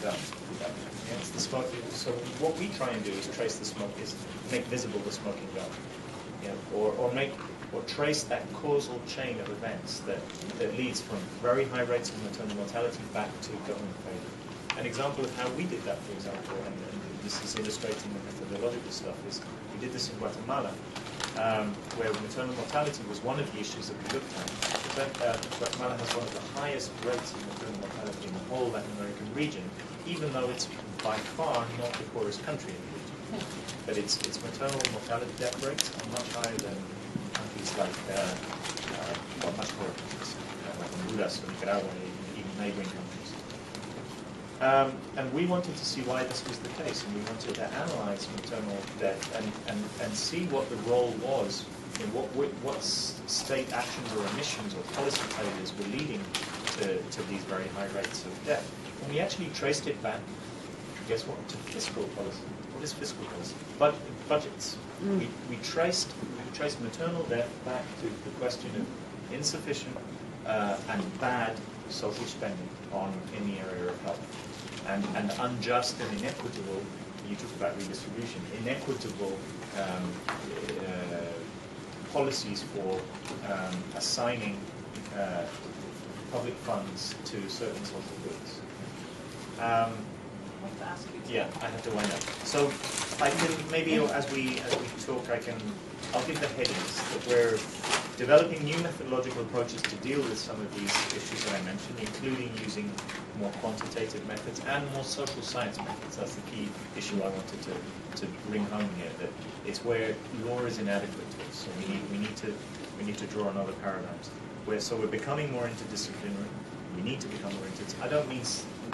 don't. Yeah, it's the smoking. So what we try and do is trace the smoke, is make visible the smoking gun, or trace that causal chain of events that leads from very high rates of maternal mortality back to government failure. An example of how we did that, for example, and this is illustrating the methodological stuff, is we did this in Guatemala, where maternal mortality was one of the issues that we looked at. Guatemala has one of the highest rates of maternal mortality in the whole Latin American region, even though it's by far not the poorest country in the region. But its maternal mortality death rates are much higher than countries like, much poorer countries, like Honduras or Nicaragua, even neighboring countries. And we wanted to see why this was the case, and we wanted to analyze maternal death and see what the role was in what state actions or omissions or policy failures were leading to these very high rates of death. And we actually traced it back, guess what, to fiscal policy. What is fiscal policy? Budgets. We traced maternal death back to the question of insufficient and bad social spending in the area of health. And unjust and inequitable, you talk about redistribution, inequitable policies for assigning public funds to certain social goods. I want to ask you. Yeah, I have to wind up. So I can maybe as we talk, I'll give the headings that we're developing new methodological approaches to deal with some of these issues that I mentioned, including using more quantitative methods and more social science methods. That's the key issue I wanted to bring home here. That it's where law is inadequate to us. So we need to draw on other paradigms. So we're becoming more interdisciplinary. We need to become more interdisciplinary. I don't mean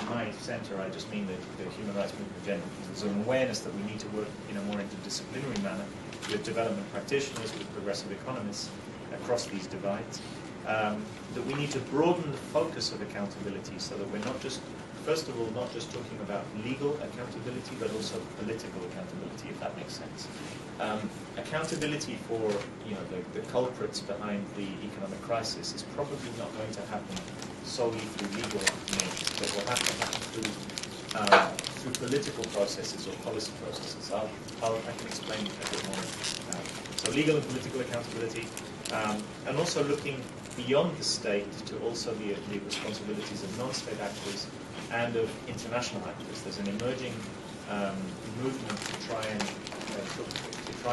my center. I just mean the human rights movement generally. There's an awareness that we need to work in a more interdisciplinary manner with development practitioners, with progressive economists across these divides, that we need to broaden the focus of accountability so that we're not just, first of all, not just talking about legal accountability, but also political accountability, if that makes sense. Accountability for the culprits behind the economic crisis is probably not going to happen solely through legal measures, but will have to happen through political processes or policy processes. I can explain a bit more. So legal and political accountability, and also looking beyond the state to also the responsibilities of non-state actors and of international actors. There's an emerging movement to try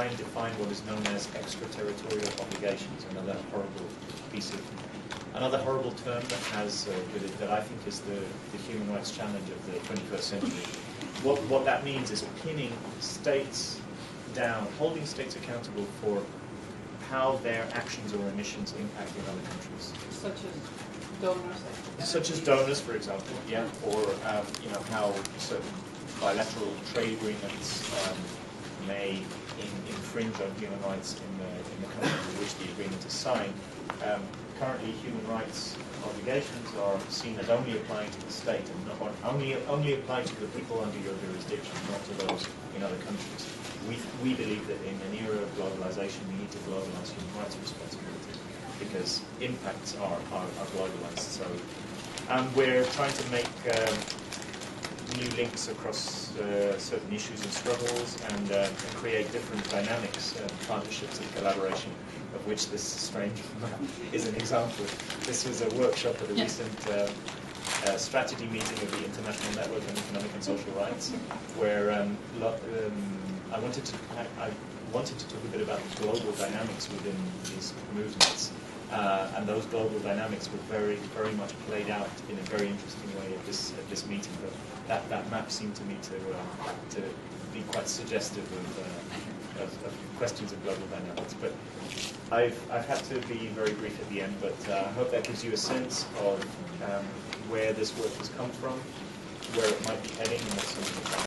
and define what is known as extraterritorial obligations. Another horrible term that has that I think is the human rights challenge of the 21st century. What that means is pinning states down, holding states accountable for how their actions or omissions impact in other countries. Such as donors? Such as donors, for example, yeah, or how certain bilateral trade agreements may infringe on human rights in the country in which the agreement is signed. Currently, human rights obligations are seen as only applying to the state and not only apply to the people under your jurisdiction, not to those in other countries. We believe that in an era of globalization, we need to globalize human rights responsibility because impacts are globalized. So we're trying to make new links across certain issues and struggles and create different dynamics, partnerships and collaboration, of which this strange map is an example. This was a workshop at a recent strategy meeting of the International Network on Economic and Social Rights, where I wanted to talk a bit about the global dynamics within these movements, and those global dynamics were very, very much played out in a very interesting way at this meeting. But that map seemed to me to be quite suggestive of questions of global dynamics. But I've had to be very brief at the end. But I hope that gives you a sense of where this work has come from, where it might be heading, and what some of the